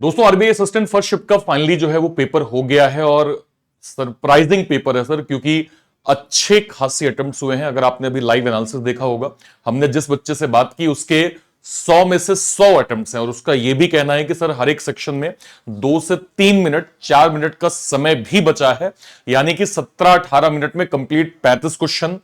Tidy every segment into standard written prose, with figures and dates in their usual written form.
दोस्तों RBI assistant first shift का finally जो है वो पेपर हो गया है और सरप्राइजिंग पेपर है सर, क्योंकि अच्छे खासे अटेम्प्ट्स हुए हैं। अगर आपने अभी लाइव एनालिसिस देखा होगा, हमने जिस बच्चे से बात की उसके 100 में से 100 अटेम्प्ट्स हैं और उसका यह भी कहना है कि सर हर एक सेक्शन में 2 से 3 मिनट 4 मिनट का समय भी बचा है, यानी कि 17-18 मिनट में कंप्लीट 35 क्वेश्चन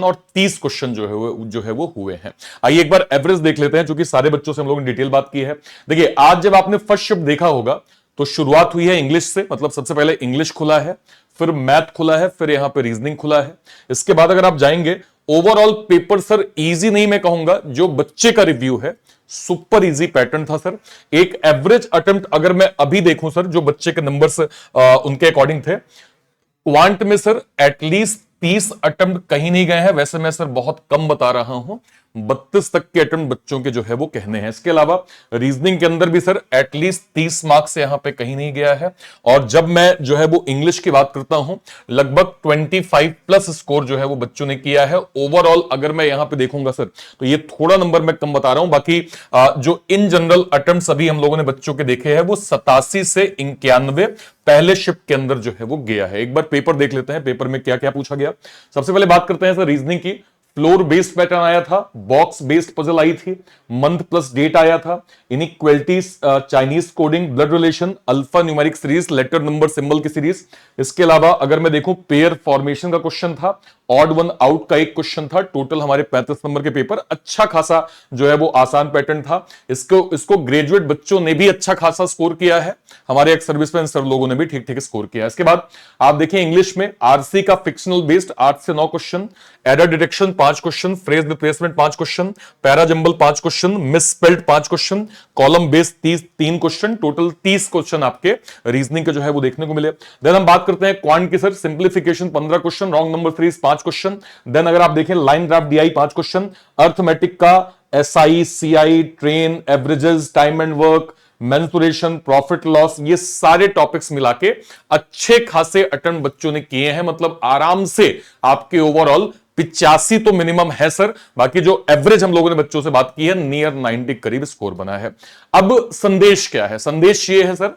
और 30 क्वेश्चन जो है वो हुए हैं। आइए एक बार एवरेज देख लेते हैं, क्योंकि सारे बच्चों से हम लोगों ने डिटेल बात की है। देखिए आज जब आपने फर्स्ट शिफ्ट देखा होगा तो शुरुआत हुई है इंग्लिश से, मतलब सबसे पहले इंग्लिश खुला है, फिर मैथ खुला है, फिर यहां पे रीजनिंग खुला है। इसके बाद अगर आप जाएंगे ओवरऑल पेपर सर इजी नहीं मैं कहूंगा, जो बच्चे का रिव्यू है सुपर इजी पैटर्न था सर। एक एवरेज अटेम्प्ट अगर मैं अभी देखूं सर, जो बच्चे के नंबर्स उनके अकॉर्डिंग थे, क्वांट में सर एटलीस्ट 30 अटेम्प्ट कहीं नहीं गए हैं। वैसे मैं सर बहुत कम बता रहा हूं, 32 तक के अटेम्प्ट बच्चों के जो है वो कहने हैं। इसके अलावा रीजनिंग के अंदर भी सर एटलीस्ट 30 मार्क्स से यहां पे कहीं नहीं गया है। और जब मैं जो है वो इंग्लिश की बात करता हूं, लगभग 25 प्लस स्कोर जो है वो बच्चों ने किया है। ओवरऑल अगर मैं यहां पे देखूंगा सर, तो ये थोड़ा नंबर मैं कम बता रहा हूं। बाकी जो इन जनरल अटेम्प्ट अभी हम लोगों ने बच्चों के देखे हैं वो 87 से 91 पहले शिफ्ट के अंदर जो है वो गया है। एक बार पेपर देख लेते हैं, पेपर में क्या क्या पूछा गया। सबसे पहले बात करते हैं सर रीजनिंग की। फ्लोर बेस्ड पैटर्न आया था, बॉक्स बेस्ड पजल आई थी, मंथ प्लस डेट आया था, inequalities, Chinese coding, blood relation, alpha numeric series, letter number symbol की सीरीज। इसके अलावा अगर मैं देखूं पेयर फॉर्मेशन का क्वेश्चन था, ऑड वन आउट का एक क्वेश्चन था। टोटल हमारे 35 नंबर के पेपर, अच्छा खासा जो है वो आसान पैटर्न था। इसको ग्रेजुएट बच्चों ने भी अच्छा खासा स्कोर किया है, हमारे एक सर्विसमैन सर लोगों ने भी ठीक ठीक स्कोर किया है। इसके बाद आप देखिए इंग्लिश में आरसी का फिक्शनल बेस्ड 8 से 9 question, error detection 5 question, phrase replacement 5 question, para jumble 5 question, miss spelled 5 question, column based 3 question, total 30 question आपके रीजनिंग के जो है वो देखने को मिले। देन हम बात करते हैं क्वांट की sir, simplification 15 question, wrong number series 5 question. Then अगर आप देखें line draft DI 5 question, arithmetic का SI, CI, train, averages, time and work, mensuration, profit loss, ये सारे टॉपिक्स मिला के अच्छे खासे अटेम्प्ट बच्चों ने किए हैं। मतलब आराम से आपके ओवरऑल 85 तो मिनिमम है सर। बाकी जो एवरेज हम लोगों ने बच्चों से बात की है, नियर 90 करीब स्कोर बना है। अब संदेश क्या है? संदेश ये है सर,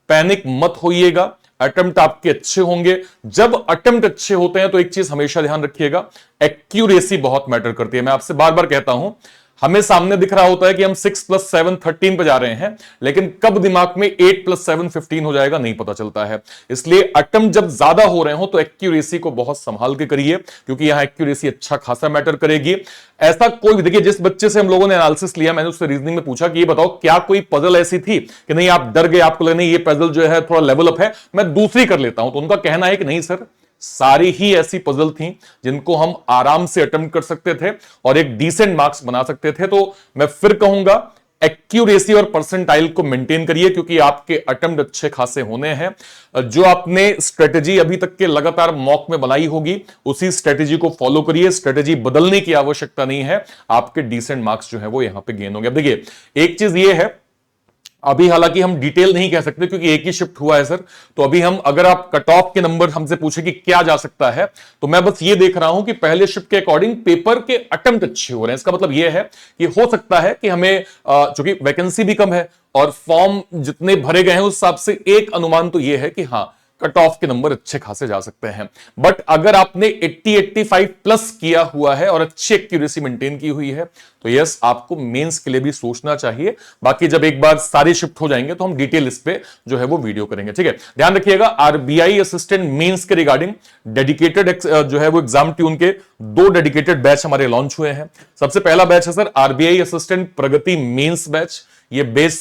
पैनिक मत होइएगा, अटेम्प्ट आपके अच्छे होंगे। जब अटेम्प्ट अच्छे होते हैं तो एक चीज हमेशा ध्यान रखिएगा, एक्यूरेसी बहुत मैटर करती है। मैं आपसे बार बार कहता हूं, हमें सामने दिख रहा होता है कि हम 6 + 7 13 पे जा रहे हैं, लेकिन कब दिमाग में 8 + 7 15 हो जाएगा नहीं पता चलता है। इसलिए अटेम्प्ट जब ज्यादा हो रहे हो तो एक्यूरेसी को बहुत संभाल के करिए, क्योंकि यहां एक्यूरेसी अच्छा खासा मैटर करेगी। ऐसा कोई भी, देखिए जिस बच्चे से हम लोगों ने एनालिसिस लिया, मैंने उससे रीजनिंग में पूछा कि ये बताओ क्या कोई पजल ऐसी थी कि नहीं आप डर गए, आपको लगा नहीं ये पजल जो है थोड़ा लेवल अप है, मैं दूसरी कर लेता हूं। तो उनका कहना है कि नहीं सर, सारी ही ऐसी पजल थी जिनको हम आराम से अटेम्प्ट कर सकते थे और एक डिसेंट मार्क्स बना सकते थे। तो मैं फिर कहूंगा एक्यूरेसी और परसेंटाइल को मेंटेन करिए, क्योंकि आपके अटेम्प्ट अच्छे खासे होने हैं। जो आपने स्ट्रेटेजी अभी तक के लगातार मॉक में बनाई होगी, उसी स्ट्रेटेजी को फॉलो करिए। स्ट्रेटेजी बदलने की आवश्यकता नहीं है, आपके डिसेंट मार्क्स जो है वो यहां पे गेन होंगे। अब देखिए एक चीज ये है, अभी हालांकि हम डिटेल नहीं कह सकते क्योंकि एक ही शिफ्ट हुआ है सर, तो अभी हम अगर आप कट ऑफ के नंबर हमसे पूछे कि क्या जा सकता है, तो मैं बस ये देख रहा हूं कि पहले शिफ्ट के अकॉर्डिंग पेपर के अटेम्प्ट अच्छे हो रहे हैं। इसका मतलब यह है कि हो सकता है कि हमें, चूंकि वैकेंसी भी कम है और फॉर्म जितने भरे गए हैं उस हिसाब से एक अनुमान तो यह है कि हां कट ऑफ के नंबर अच्छे खासे जा सकते हैं। बट अगर आपने 80-85 प्लस किया हुआ है और अच्छी एक्यूरेसी मेंटेन की हुई है, तो यस आपको मेंस के लिए भी सोचना चाहिए। बाकी जब एक बार सारे शिफ्ट हो जाएंगे तो हम डिटेल इस पे जो है वो वीडियो करेंगे, ठीक है। ध्यान रखिएगा, आरबीआई असिस्टेंट मेंस के रिगार्डिंग डेडिकेटेड जो है वो एग्जाम ट्यून के 2 डेडिकेटेड बैच हमारे लॉन्च हुए हैं। सबसे पहला बैच है सर आरबीआई असिस्टेंट प्रगति मेंस बैच। ये बैच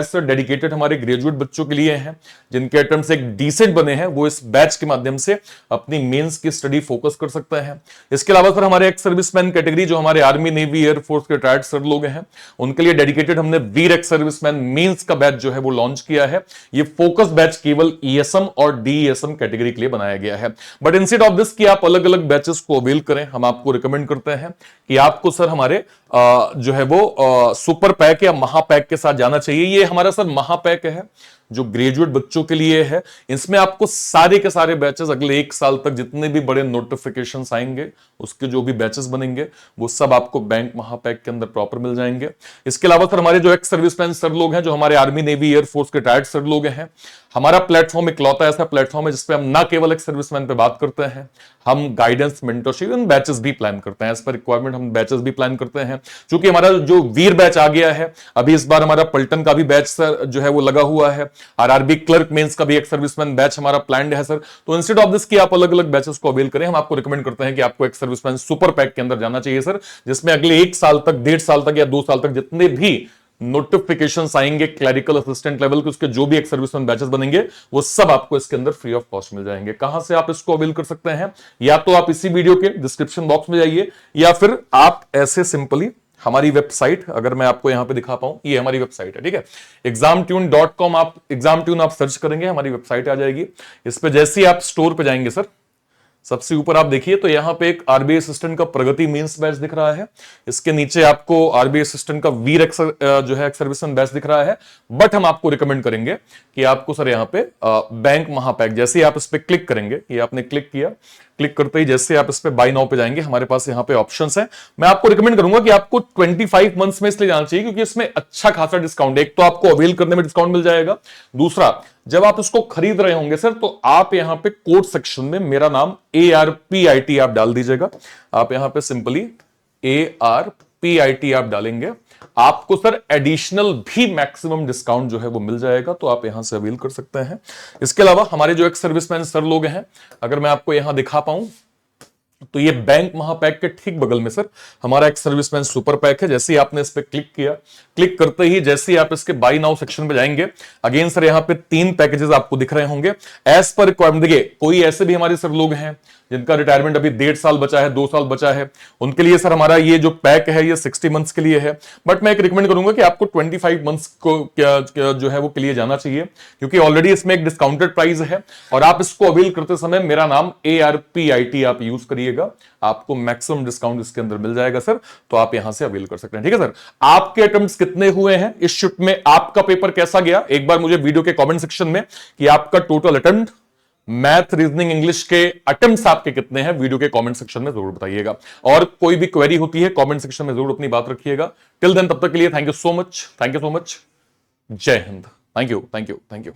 सर डेडिकेटेड हमारे ग्रेजुएट बच्चों के लिए हैं, जिनके अटेम्प्ट्स एक डिसेंट बने हैं, वो इस बैच के माध्यम से अपनी मेंस की स्टडी फोकस कर सकते हैं। इसके अलावा सर हमारे एक्स सर्विसमैन कैटेगरी, जो हमारे आर्मी, नेवी, एयरफोर्स के रिटायर्ड सर लोग हैं, उनके लिए डेडिकेटेड हमने वीर एक्स सर्विसमैन मेंस का बैच जो है वो लॉन्च किया है। ये फोकस बैच केवल ईएसएम और डीईएसएम कैटेगरी के लिए बनाया गया है। बट इंस्टेड ऑफ दिस कि आप अलग अलग बैचेस को अवेल करें, हम आपको रिकमेंड करते हैं कि आपको सर हमारे जो है वो सुपर पैक या महापैक के साथ जाना चाहिए। ये हमारा सर महापैक है, जो ग्रेजुएट बच्चों के लिए है। इसमें आपको सारे के सारे बैचेस अगले 1 साल तक जितने भी बड़े नोटिफिकेशन आएंगे, उसके जो भी बैचेस बनेंगे, वो सब आपको बैंक महापैक के अंदर प्रॉपर मिल जाएंगे। इसके अलावा सर हमारे जो एक्स सर्विसमैन सर लोग हैं, जो हमारे आर्मी, नेवी, एयरफोर्स के रिटायर्ड सर लोग हैं, हमारा प्लेटफॉर्म इकलौता ऐसा प्लेटफॉर्म है जिसपे हम ना केवल एक्स सर्विसमैन पे बात करते हैं, हम गाइडेंस, मेंटरशिप एंड बैचेस भी प्लान करते हैं। एज पर रिक्वायरमेंट हम बैचेस भी प्लान करते हैं। क्योंकि हमारा जो वीर बैच आ गया है, अभी इस बार हमारा पलटन का भी बैच सर जो है वो लगा हुआ है, आरआरबी क्लर्क मेंस का भी एक सर्विसमैन बैच हमारा प्लान्ड है सर। तो इंस्टेड ऑफ दिस कि आप अलग अलग बैचेस को अवेल करें, हम आपको रिकमेंड करते हैं कि आपको एक सर्विसमैन सुपर पैक के अंदर जाना चाहिए सर, जिसमें अगले 1 साल तक, 1.5 साल तक या 2 साल तक जितने भी नोटिफिकेशंस आएंगे क्लरिकल असिस्टेंट लेवल के, उसके जो भी एक सर्विसमैन बैचेस बनेंगे, वो सब आपको इसके अंदर फ्री ऑफ कॉस्ट मिल जाएंगे। कहां से आप इसको अवेल कर सकते हैं? या तो आप इसी वीडियो के डिस्क्रिप्शन बॉक्स में जाइए, या फिर आप ऐसे सिंपली हमारी वेबसाइट, अगर मैं आपको यहां पे दिखा पाऊं, ये हमारी वेबसाइट है, ठीक है, examtune.com, आप examtune आप सर्च करेंगे, हमारी वेबसाइट आ जाएगी। इस पे जैसे ही आप स्टोर पे जाएंगे सर, सबसे ऊपर आप देखिए तो यहां पे एक आरबीआई असिस्टेंट का प्रगति मेंस बैच दिख रहा है। इसके नीचे आपको आरबीआई असिस्टेंट का वीर जो है सर्विसमैन बैच दिख रहा है। बट हम आपको रिकमेंड करेंगे कि आपको सर यहां पे बैंक महापैक, जैसे ही आप इस पे क्लिक करेंगे, ये आपने क्लिक किया, क्लिक करते ही जैसे आप इस पे बाय नाउ पे जाएंगे, हमारे पास यहां पे ऑप्शंस हैं। मैं आपको रिकमेंड करूंगा कि आपको 25 मंथ्स में इसलिए जाना चाहिए क्योंकि इसमें अच्छा खासा डिस्काउंट, एक तो आपको अवेल करने में डिस्काउंट मिल जाएगा, दूसरा जब आप इसको खरीद रहे होंगे सर, तो आप यहां पे कोड सेक्शन में मेरा नाम ARPIT आप डाल दीजिएगा। आप यहां पे सिंपली ARPIT आप डालेंगे, आपको सर एडिशनल भी मैक्सिमम डिस्काउंट जो है वो मिल जाएगा, तो आप यहां से अवेल कर सकते हैं। इसके अलावा हमारे जो एक्स सर्विसमैन सर लोग हैं, अगर मैं आपको यहां दिखा पाऊं, तो ये बैंक महापैक के ठीक बगल में सर हमारा एक सर्विसमैन सुपर पैक है। जैसे ही आपने इस पे क्लिक किया, क्लिक करते ही जैसे ही आप इसके बाय नाउ सेक्शन पे जाएंगे, अगेन सर यहां पे 3 पैकेजेस आपको दिख रहे होंगे एज पर रिक्वायरमेंट। देखिए, कोई ऐसे भी हमारे सर लोग हैं जिनका रिटायरमेंट अभी 1.5 साल बचा है, 2 साल बचा है, उनके लिए सर हमारा ये जो पैक है ये 60 मंथ्स के लिए है। बट मैं एक रिकमेंड करूंगा कि आपको 25 मंथ्स को क्या जो है वो के लिए जाना चाहिए, क्योंकि ऑलरेडी इसमें एक डिस्काउंटेड प्राइस है और आप इसको अवेल करते समय मेरा नाम ARPIT आप यूज करिएगा, आपको मैक्सिमम डिस्काउंट इसके अंदर मिल जाएगा सर। तो आप यहां से अवेल कर सकते हैं, ठीक है सर। आपके अटेम्प्ट्स कितने हुए हैं इस शिफ्ट में, आपका पेपर कैसा गया, एक बार मुझे वीडियो के कमेंट सेक्शन में कि आपका total attempt math, reasoning, English के अटेम्प्ट्स आपके कितने हैं, वीडियो के कमेंट सेक्शन में जरूर बताइएगा। और कोई भी क्वेरी होती है कमेंट सेक्शन में जरूर अपनी बात रखिएगा। टिल देन, तब तक के लिए thank you so much, thank you so much. जय हिंद। Thank you, thank you, thank you.